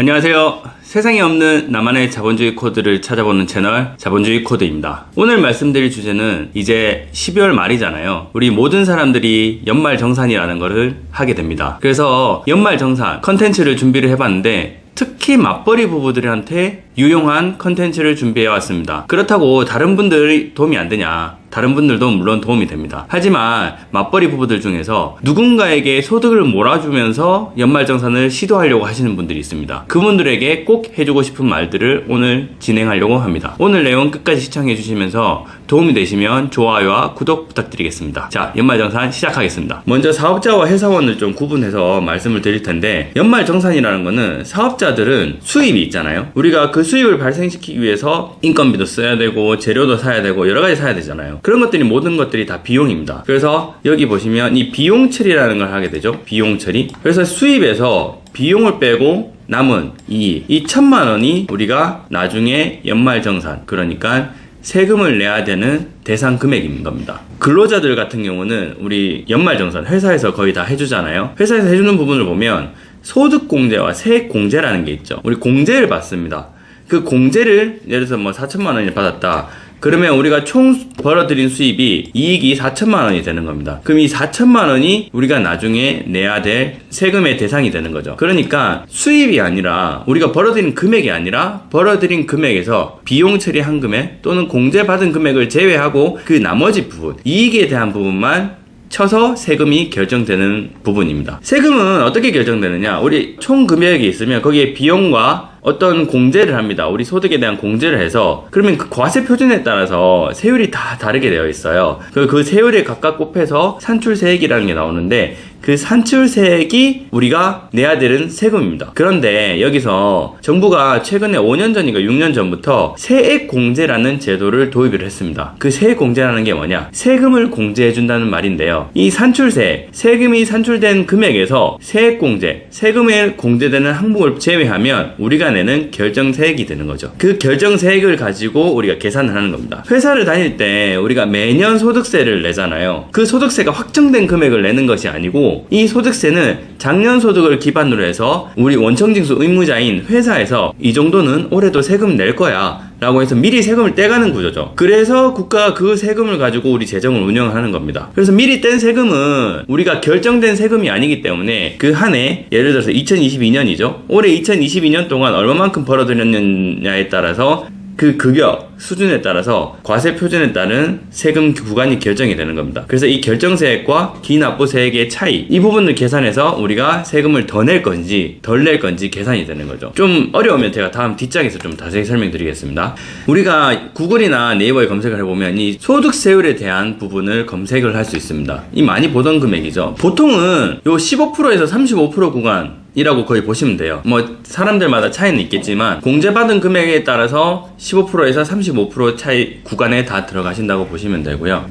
안녕하세요. 세상에 없는 나만의 자본주의 코드를 찾아보는 채널 자본주의 코드입니다. 오늘 말씀드릴 주제는 이제 12월 말이잖아요. 우리 모든 사람들이 연말정산이라는 것을 하게 됩니다. 그래서 연말정산 컨텐츠를 준비를 해봤는데 특히 맞벌이 부부들한테 유용한 컨텐츠를 준비해 왔습니다. 그렇다고 다른 분들이 도움이 안 되냐? 다른 분들도 물론 도움이 됩니다. 하지만 맞벌이 부부들 중에서 누군가에게 소득을 몰아주면서 연말정산을 시도하려고 하시는 분들이 있습니다. 그분들에게 꼭 해주고 싶은 말들을 오늘 진행하려고 합니다. 오늘 내용 끝까지 시청해 주시면서 도움이 되시면 좋아요와 구독 부탁드리겠습니다. 자, 연말정산 시작하겠습니다. 먼저 사업자와 회사원을 좀 구분해서 말씀을 드릴 텐데, 연말정산이라는 거는 사업자들은 수입이 있잖아요. 우리가 그 수입을 발생시키기 위해서 인건비도 써야 되고 재료도 사야 되고 여러 가지 사야 되잖아요. 그런 것들이 모든 것들이 다 비용입니다. 그래서 여기 보시면 이 비용 처리라는 걸 하게 되죠. 비용 처리. 그래서 수입에서 비용을 빼고 남은 이 1,000만 원이 우리가 나중에 연말정산, 그러니까 세금을 내야 되는 대상 금액인 겁니다. 근로자들 같은 경우는 우리 연말정산 회사에서 거의 다 해주잖아요. 회사에서 해주는 부분을 보면 소득공제와 세액공제라는 게 있죠. 우리 공제를 받습니다. 그 공제를 예를 들어서 뭐 4,000만 원을 받았다. 그러면 우리가 총 벌어들인 수입이 이익이 4,000만 원이 되는 겁니다. 그럼 이 4,000만 원이 우리가 나중에 내야 될 세금의 대상이 되는 거죠. 그러니까 수입이 아니라 우리가 벌어들인 금액이 아니라 벌어들인 금액에서 비용 처리한 금액 또는 공제받은 금액을 제외하고 그 나머지 부분, 이익에 대한 부분만 쳐서 세금이 결정되는 부분입니다. 세금은 어떻게 결정되느냐? 우리 총 금액이 있으면 거기에 비용과 어떤 공제를 합니다. 우리 소득에 대한 공제를 해서, 그러면 그 과세 표준에 따라서 세율이 다 다르게 되어 있어요. 그 세율에 각각 곱해서 산출세액이라는 게 나오는데, 그 산출세액이 우리가 내야 되는 세금입니다. 그런데 여기서 정부가 최근에 5년 전인가 6년 전부터 세액공제라는 제도를 도입을 했습니다. 그 세액공제라는 게 뭐냐? 세금을 공제해준다는 말인데요. 이 산출세액, 세금이 산출된 금액에서 세액공제, 세금에 공제되는 항목을 제외하면 우리가 내는 결정세액이 되는 거죠. 그 결정세액을 가지고 우리가 계산을 하는 겁니다. 회사를 다닐 때 우리가 매년 소득세를 내잖아요. 그 소득세가 확정된 금액을 내는 것이 아니고, 이 소득세는 작년 소득을 기반으로 해서 우리 원청징수 의무자인 회사에서 이 정도는 올해도 세금 낼 거야 라고 해서 미리 세금을 떼가는 구조죠. 그래서 국가가 그 세금을 가지고 우리 재정을 운영하는 겁니다. 그래서 미리 뗀 세금은 우리가 결정된 세금이 아니기 때문에 그 한 해, 예를 들어서 2022년이죠. 올해 2022년 동안 얼마만큼 벌어들였느냐에 따라서 그 급여 수준에 따라서 과세 표준에 따른 세금 구간이 결정이 되는 겁니다. 그래서 이 결정세액과 기납부세액의 차이, 이 부분을 계산해서 우리가 세금을 더 낼 건지 덜 낼 건지 계산이 되는 거죠. 좀 어려우면 제가 다음 뒷장에서 좀 자세히 설명드리겠습니다. 우리가 구글이나 네이버에 검색을 해보면 이 소득세율에 대한 부분을 검색을 할 수 있습니다. 이 많이 보던 금액이죠. 보통은 요 15%에서 35% 구간 이라고 거의 보시면 돼요. 뭐 사람들마다 차이는 있겠지만 공제받은 금액에 따라서 15%에서 35% 차이 구간에 다 들어가신다고 보시면 되고요.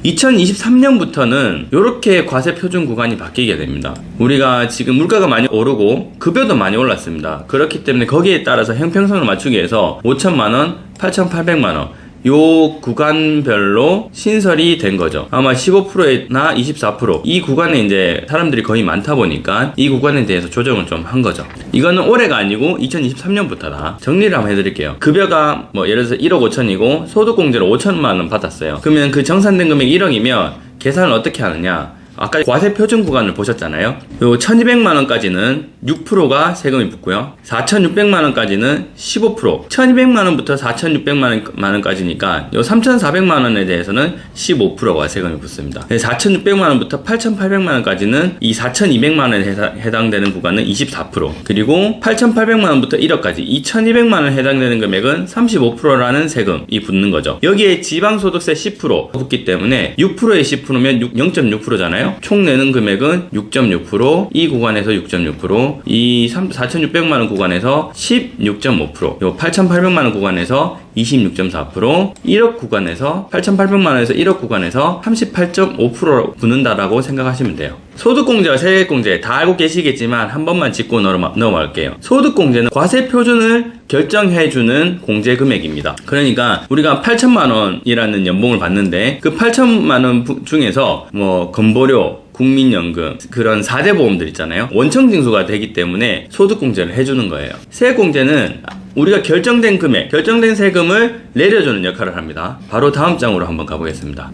2023년부터는 이렇게 과세 표준 구간이 바뀌게 됩니다. 우리가 지금 물가가 많이 오르고 급여도 많이 올랐습니다. 그렇기 때문에 거기에 따라서 형평성을 맞추기 위해서 5,000만 원, 8,800만 원 요 구간별로 신설이 된 거죠. 아마 15%나 24% 이 구간에 이제 사람들이 거의 많다 보니까 이 구간에 대해서 조정을 좀 한 거죠. 이거는 올해가 아니고 2023년부터다. 정리를 한번 해드릴게요. 급여가 뭐 예를 들어서 1억 5천이고 소득공제로 5천만 원 받았어요. 그러면 그 정산된 금액 1억이면 계산을 어떻게 하느냐? 아까 과세 표준 구간을 보셨잖아요. 요 1200만원까지는 6%가 세금이 붙고요. 4600만원까지는 15%, 1200만원부터 4600만원까지니까 요 3400만원에 대해서는 15%가 세금이 붙습니다. 4600만원부터 8800만원까지는 이 4200만원에 해당되는 구간은 24%, 그리고 8800만원부터 1억까지 2200만원에 해당되는 금액은 35%라는 세금이 붙는 거죠. 여기에 지방소득세 10% 붙기 때문에 6%에 10%면 0.6%잖아요. 총 내는 금액은 6.6%, 이 구간에서 6.6%, 이 4,600만원 구간에서 16.5%, 요 8,800만원 구간에서 26.4%, 1억 구간에서 8,800만원에서 1억 구간에서 38.5% 붙는다라고 생각하시면 돼요. 소득공제와 세액공제 다 알고 계시겠지만 한 번만 짚고 넘어갈게요. 소득공제는 과세 표준을 결정해주는 공제 금액입니다. 그러니까 우리가 8천만 원이라는 연봉을 받는데 그 8천만 원 중에서 뭐 건보료, 국민연금, 그런 4대 보험들 있잖아요. 원청징수가 되기 때문에 소득공제를 해주는 거예요. 세액공제는 우리가 결정된 금액, 결정된 세금을 내려주는 역할을 합니다. 바로 다음 장으로 한번 가보겠습니다.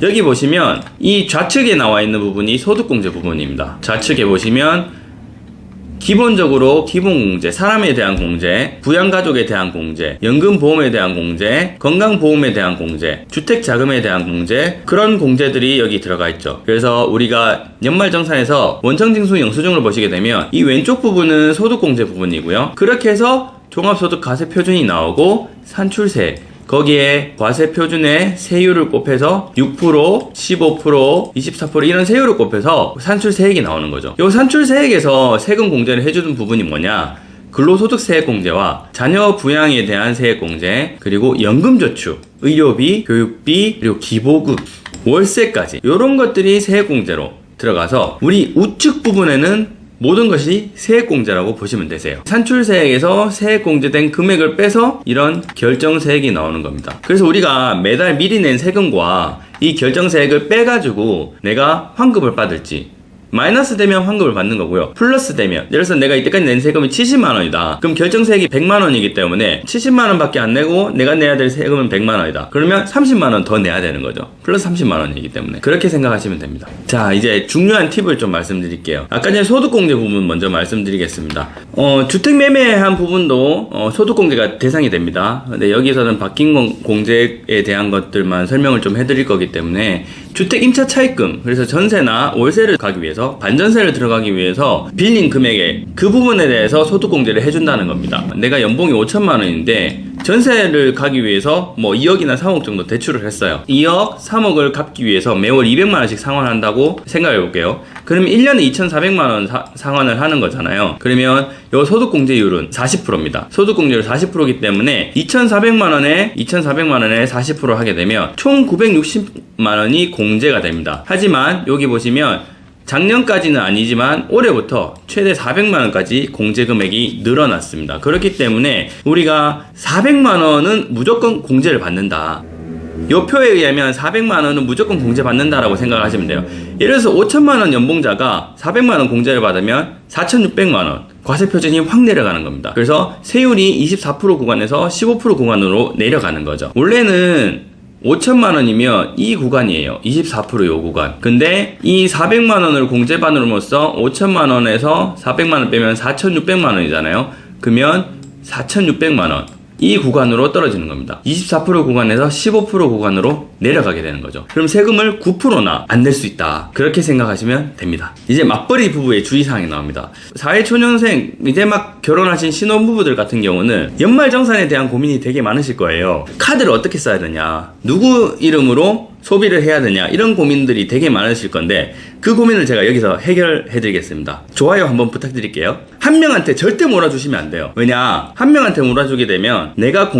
여기 보시면 이 좌측에 나와 있는 부분이 소득공제 부분입니다. 좌측에 보시면 기본적으로 기본공제, 사람에 대한 공제, 부양가족에 대한 공제, 연금보험에 대한 공제, 건강보험에 대한 공제, 주택자금에 대한 공제, 그런 공제들이 여기 들어가 있죠. 그래서 우리가 연말정산에서 원청징수 영수증을 보시게 되면 이 왼쪽 부분은 소득공제 부분이고요. 그렇게 해서 종합소득과세표준이 나오고 산출세, 거기에 과세표준의 세율을 곱해서 6%, 15%, 24% 이런 세율을 곱해서 산출세액이 나오는 거죠. 이 산출세액에서 세금 공제를 해주는 부분이 뭐냐? 근로소득세액공제와 자녀 부양에 대한 세액공제, 그리고 연금저축, 의료비, 교육비, 그리고 기보급, 월세까지 이런 것들이 세액공제로 들어가서 우리 우측 부분에는 모든 것이 세액공제라고 보시면 되세요. 산출세액에서 세액공제된 금액을 빼서 이런 결정세액이 나오는 겁니다. 그래서 우리가 매달 미리 낸 세금과 이 결정세액을 빼가지고 내가 환급을 받을지, 마이너스 되면 환급을 받는 거고요. 플러스 되면, 예를 들어서 내가 이때까지 낸 세금이 70만원이다. 그럼 결정세액이 100만원이기 때문에 70만원 밖에 안 내고 내가 내야 될 세금은 100만원이다. 그러면 30만원 더 내야 되는 거죠. 플러스 30만원이기 때문에. 그렇게 생각하시면 됩니다. 자, 이제 중요한 팁을 좀 말씀드릴게요. 아까 전에 소득공제 부분 먼저 말씀드리겠습니다. 주택 매매한 부분도 소득공제가 대상이 됩니다. 근데 여기서는 바뀐 공제에 대한 것들만 설명을 좀 해드릴 거기 때문에 주택 임차 차입금, 그래서 전세나 월세를 가기 위해서, 반전세를 들어가기 위해서 빌린 금액에 그 부분에 대해서 소득공제를 해준다는 겁니다. 내가 연봉이 5천만 원인데 전세를 가기 위해서 뭐 2억이나 3억 정도 대출을 했어요. 2억, 3억을 갚기 위해서 매월 200만 원씩 상환한다고 생각해 볼게요. 그러면 1년에 2,400만 원 상환을 하는 거잖아요. 그러면 요 소득공제율은 40%입니다. 소득공제율 40%이기 때문에 2,400만 원에 40% 하게 되면 총 960만 원이 공제가 됩니다. 하지만 여기 보시면 작년까지는 아니지만 올해부터 최대 400만원까지 공제 금액이 늘어났습니다. 그렇기 때문에 우리가 400만원은 무조건 공제를 받는다. 요 표에 의하면 400만원은 무조건 공제받는다라고 생각을 하시면 돼요. 예를 들어서 5천만원 연봉자가 400만원 공제를 받으면 4,600만원 과세표준이 확 내려가는 겁니다. 그래서 세율이 24% 구간에서 15% 구간으로 내려가는 거죠. 원래는 5천만원이면 이 구간이에요. 24%요 구간. 근데 이 400만원을 공제받음으로써 5천만원에서 400만원 빼면 4,600만원이잖아요. 그러면 4,600만원. 이 구간으로 떨어지는 겁니다. 24% 구간에서 15% 구간으로 내려가게 되는 거죠. 그럼 세금을 9%나 안 낼 수 있다. 그렇게 생각하시면 됩니다. 이제 맞벌이 부부의 주의사항이 나옵니다. 사회초년생 이제 막 결혼하신 신혼부부들 같은 경우는 연말정산에 대한 고민이 되게 많으실 거예요. 카드를 어떻게 써야 되냐, 누구 이름으로 소비를 해야 되냐, 이런 고민들이 되게 많으실 건데 그 고민을 제가 여기서 해결해 드리겠습니다. 좋아요 한번 부탁드릴게요. 한 명한테 절대 몰아주시면 안 돼요. 왜냐, 한 명한테 몰아주게 되면 내가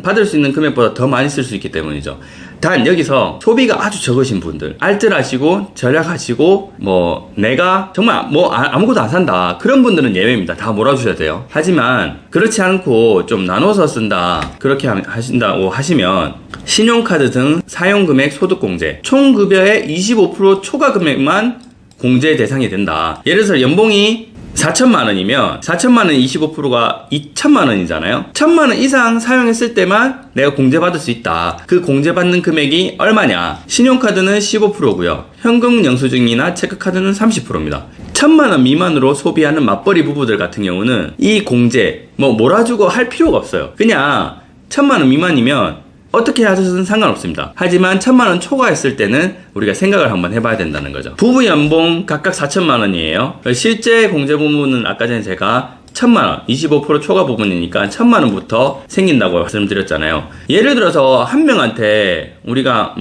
받을 수 있는 금액보다 더 많이 쓸 수 있기 때문이죠. 단 여기서 소비가 아주 적으신 분들, 알뜰하시고 절약하시고 뭐 내가 정말 뭐 아무것도 안 산다, 그런 분들은 예외입니다. 다 몰아주셔야 돼요. 하지만 그렇지 않고 좀 나눠서 쓴다, 그렇게 하신다고 하시면 신용카드 등 사용금액 소득공제, 총급여의 25% 초과 금액만 공제 대상이 된다. 예를 들어서 연봉이 4천만 원이면 4천만 원 25%가 2천만 원이잖아요. 1천만 원 이상 사용했을 때만 내가 공제받을 수 있다. 그 공제받는 금액이 얼마냐? 신용카드는 15%고요. 현금 영수증이나 체크카드는 30%입니다. 1천만 원 미만으로 소비하는 맞벌이 부부들 같은 경우는 이 공제 몰아주고 할 필요가 없어요. 그냥 1천만 원 미만이면 어떻게 하셔도 상관없습니다. 하지만 1,000만 원 초과했을 때는 우리가 생각을 한번 해봐야 된다는 거죠. 부부 연봉 각각 4천만 원이에요. 실제 공제 부분은 아까 전에 제가 1,000만 원, 25% 초과 부분이니까 1,000만 원부터 생긴다고 말씀드렸잖아요. 예를 들어서 한 명한테 우리가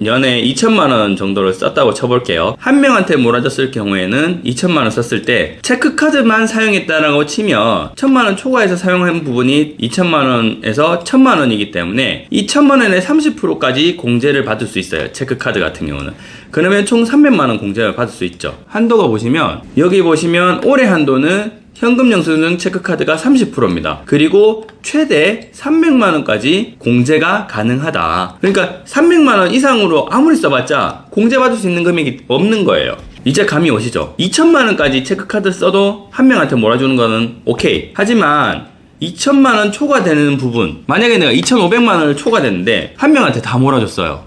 연에 2천만 원 정도를 썼다고 쳐볼게요. 한 명한테 몰아줬을 경우에는 2천만 원 썼을 때 체크카드만 사용했다라고 치면 1,000만 원 초과해서 사용한 부분이 2천만 원에서 1,000만 원이기 때문에 이 1,000만 원의 30%까지 공제를 받을 수 있어요. 체크카드 같은 경우는. 그러면 총 300만 원 공제를 받을 수 있죠. 한도가 보시면 여기 보시면 올해 한도는 현금 영수증 체크카드가 30%입니다. 그리고 최대 300만원까지 공제가 가능하다. 그러니까 300만원 이상으로 아무리 써봤자 공제받을 수 있는 금액이 없는 거예요. 이제 감이 오시죠? 2천만원까지 체크카드 써도 한 명한테 몰아주는 거는 오케이. 하지만 2천만원 초과되는 부분, 만약에 내가 2,500만원을 초과됐는데 한 명한테 다 몰아줬어요.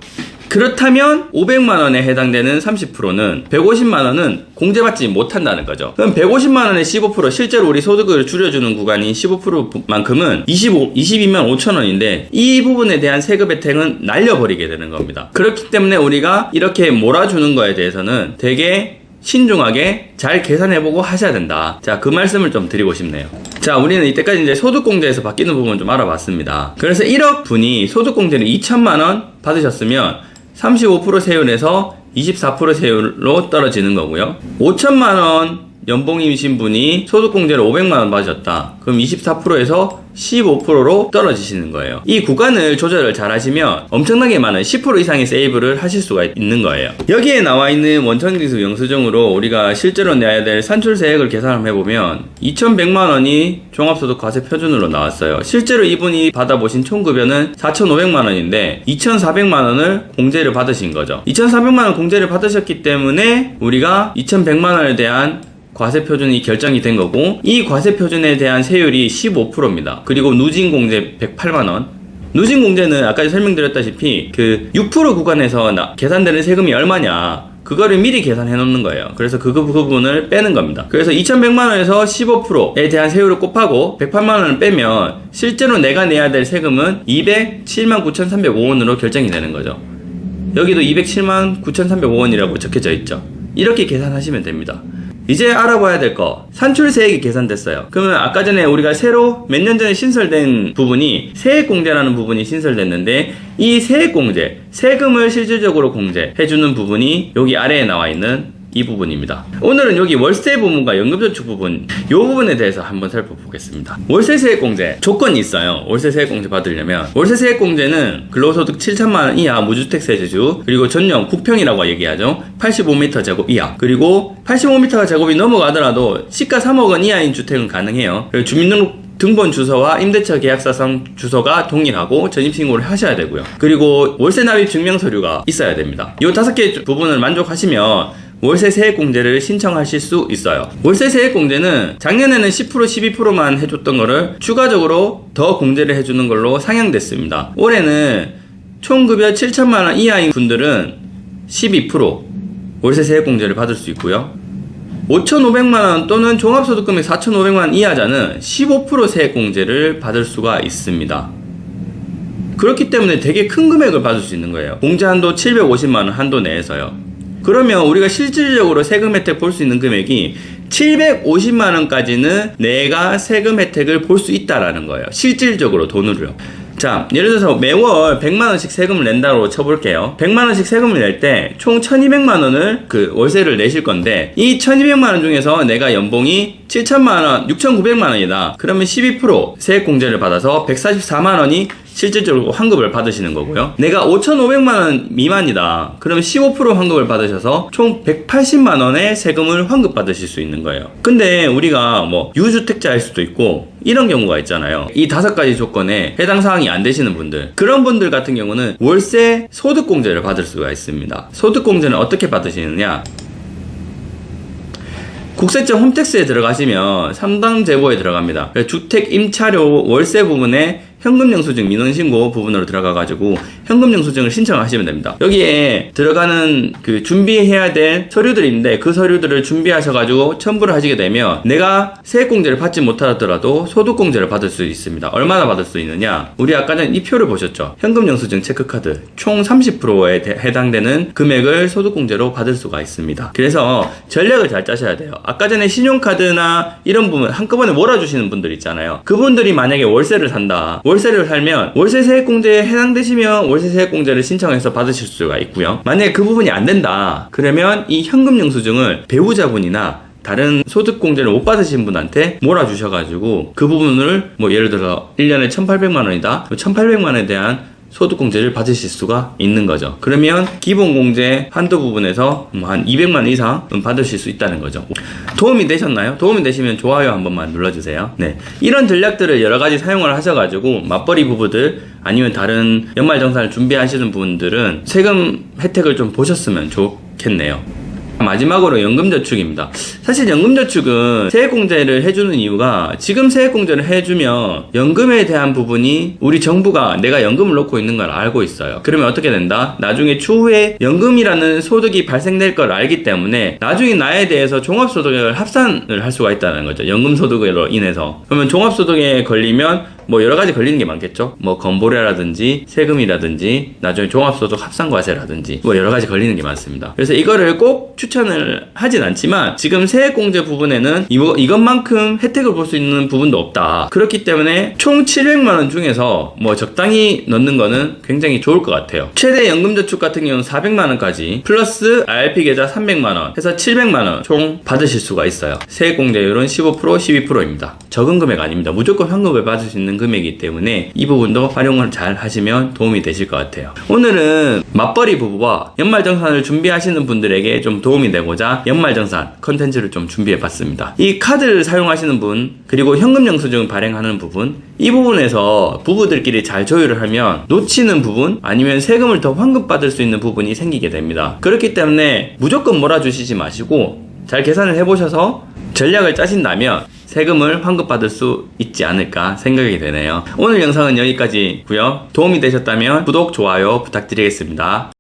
그렇다면 500만원에 해당되는 30%는 150만원은 공제받지 못한다는 거죠. 그럼 150만원의 15%, 실제로 우리 소득을 줄여주는 구간인 15%만큼은 22만 5천원인데 이 부분에 대한 세금 혜택은 날려버리게 되는 겁니다. 그렇기 때문에 우리가 이렇게 몰아주는 거에 대해서는 되게 신중하게 잘 계산해보고 하셔야 된다. 자, 그 말씀을 좀 드리고 싶네요. 자, 우리는 이때까지 이제 소득공제에서 바뀌는 부분 좀 알아봤습니다. 그래서 1억 분이 소득공제를 2천만원 받으셨으면 35% 세율에서 24% 세율로 떨어지는 거고요. 5천만원 연봉이신 분이 소득공제를 500만원 받으셨다. 그럼 24%에서 15%로 떨어지시는 거예요. 이 구간을 조절을 잘 하시면 엄청나게 많은 10% 이상의 세이브를 하실 수가 있는 거예요. 여기에 나와 있는 원천징수 영수증으로 우리가 실제로 내야 될 산출세액을 계산을 해보면 2,100만원이 종합소득과세 표준으로 나왔어요. 실제로 이분이 받아보신 총급여는 4,500만원인데 2,400만원을 공제를 받으신 거죠. 2,400만원 공제를 받으셨기 때문에 우리가 2,100만원에 대한 과세표준이 결정이 된 거고, 이 과세표준에 대한 세율이 15%입니다. 그리고 누진공제 108만원. 누진공제는 아까 설명드렸다시피 그 6% 구간에서 계산되는 세금이 얼마냐, 그거를 미리 계산해 놓는 거예요. 그래서 그 부분을 빼는 겁니다. 그래서 2,100만원에서 15%에 대한 세율을 곱하고 108만원을 빼면 실제로 내가 내야 될 세금은 207만 9,305원으로 결정이 되는 거죠. 여기도 207만 9,305원이라고 적혀져 있죠. 이렇게 계산하시면 됩니다. 이제 알아봐야 될 거, 산출세액이 계산됐어요. 그러면 아까 전에 우리가 새로 몇 년 전에 신설된 부분이 세액공제라는 부분이 신설됐는데, 이 세액공제, 세금을 실질적으로 공제해주는 부분이 여기 아래에 나와 있는 이 부분입니다. 오늘은 여기 월세 부분과 연금저축 부분, 이 부분에 대해서 한번 살펴보겠습니다. 월세세액공제 조건이 있어요. 월세세액공제 받으려면 월세세액공제는 근로소득 7천만원 이하 무주택세대주, 그리고 전용 국평이라고 얘기하죠. 85m 제곱 이하, 그리고 85m 제곱이 넘어가더라도 시가 3억원 이하인 주택은 가능해요. 그리고 주민등록 등본 주소와 임대차 계약사상 주소가 동일하고 전입신고를 하셔야 되고요. 그리고 월세 납입 증명 서류가 있어야 됩니다. 이 5개 부분을 만족하시면 월세 세액공제를 신청하실 수 있어요. 월세 세액공제는 작년에는 10% 12%만 해줬던 거를 추가적으로 더 공제를 해주는 걸로 상향됐습니다. 올해는 총급여 7천만원 이하인 분들은 12% 월세 세액공제를 받을 수 있고요. 5,500만원 또는 종합소득금액 4,500만원 이하자는 15% 세액공제를 받을 수가 있습니다. 그렇기 때문에 되게 큰 금액을 받을 수 있는 거예요. 공제 한도 750만원 한도 내에서요. 그러면 우리가 실질적으로 세금 혜택 볼 수 있는 금액이 750만원까지는 내가 세금 혜택을 볼 수 있다라는 거예요. 실질적으로 돈으로요. 자, 예를 들어서 매월 100만원씩 세금을 낸다고 쳐볼게요. 100만원씩 세금을 낼 때 총 1200만원을 그 월세를 내실 건데, 이 1200만원 중에서 내가 연봉이 7000만원, 6900만원이다. 그러면 12% 세액공제를 받아서 144만원이 실질적으로 환급을 받으시는 거고요. 내가 5,500만원 미만이다. 그러면 15% 환급을 받으셔서 총 180만원의 세금을 환급받으실 수 있는 거예요. 근데 우리가 뭐 유주택자일 수도 있고 이런 경우가 있잖아요. 이 5가지 조건에 해당 사항이 안 되시는 분들, 그런 분들 같은 경우는 월세 소득공제를 받을 수가 있습니다. 소득공제는 어떻게 받으시느냐, 국세청 홈택스에 들어가시면 3당 제보에 들어갑니다. 주택 임차료 월세 부분에 현금영수증 민원신고 부분으로 들어가가지고 현금영수증을 신청하시면 됩니다. 여기에 들어가는 그 준비해야 될 서류들이 있는데, 그 서류들을 준비하셔가지고 첨부를 하시게 되면 내가 세액공제를 받지 못하더라도 소득공제를 받을 수 있습니다. 얼마나 받을 수 있느냐, 우리 아까 전에 이 표를 보셨죠? 현금영수증 체크카드 총 30%에 해당되는 금액을 소득공제로 받을 수가 있습니다. 그래서 전략을 잘 짜셔야 돼요. 아까 전에 신용카드나 이런 부분 한꺼번에 몰아주시는 분들 있잖아요. 그분들이 만약에 월세를 산다, 월세를 살면 월세 세액공제에 해당되시면 월세 세액공제를 신청해서 받으실 수가 있고요. 만약에 그 부분이 안 된다, 그러면 이 현금영수증을 배우자분이나 다른 소득공제를 못 받으신 분한테 몰아주셔가지고 그 부분을 뭐 예를 들어 1년에 1,800만원이다, 1,800만원에 대한 소득공제를 받으실 수가 있는 거죠. 그러면 기본공제 한도 부분에서 한 200만 이상 받으실 수 있다는 거죠. 도움이 되셨나요? 도움이 되시면 좋아요 한 번만 눌러주세요. 네, 이런 전략들을 여러 가지 사용을 하셔가지고 맞벌이 부부들 아니면 다른 연말정산을 준비하시는 분들은 세금 혜택을 좀 보셨으면 좋겠네요. 마지막으로 연금저축입니다. 사실 연금저축은 세액공제를 해주는 이유가 지금 세액공제를 해주면 연금에 대한 부분이 우리 정부가 내가 연금을 놓고 있는 걸 알고 있어요. 그러면 어떻게 된다? 나중에 추후에 연금이라는 소득이 발생될 걸 알기 때문에 나중에 나에 대해서 종합소득을 합산을 할 수가 있다는 거죠. 연금소득으로 인해서. 그러면 종합소득에 걸리면 뭐 여러 가지 걸리는 게 많겠죠. 뭐 건보료라든지 세금이라든지 나중에 종합소득 합산과세라든지 뭐 여러 가지 걸리는 게 많습니다. 그래서 이거를 꼭 추천을 하진 않지만 지금 세액공제 부분에는 이것만큼 혜택을 볼 수 있는 부분도 없다. 그렇기 때문에 총 700만 원 중에서 뭐 적당히 넣는 거는 굉장히 좋을 것 같아요. 최대 연금저축 같은 경우는 400만 원까지 플러스 RP 계좌 300만 원 해서 700만 원 총 받으실 수가 있어요. 세액공제율은 15% 12%입니다. 적은 금액 아닙니다. 무조건 현금을 받을 수 있는 금액이기 때문에 이 부분도 활용을 잘 하시면 도움이 되실 것 같아요. 오늘은 맞벌이 부부와 연말정산을 준비하시는 분들에게 좀 도움이 되고자 연말정산 컨텐츠를 좀 준비해 봤습니다. 이 카드를 사용하시는 분 그리고 현금영수증을 발행하는 부분 이 부분에서 부부들끼리 잘 조율을 하면 놓치는 부분 아니면 세금을 더 환급받을 수 있는 부분이 생기게 됩니다. 그렇기 때문에 무조건 몰아주시지 마시고 잘 계산을 해보셔서 전략을 짜신다면 세금을 환급받을 수 있지 않을까 생각이 되네요. 오늘 영상은 여기까지고요. 도움이 되셨다면 구독, 좋아요 부탁드리겠습니다.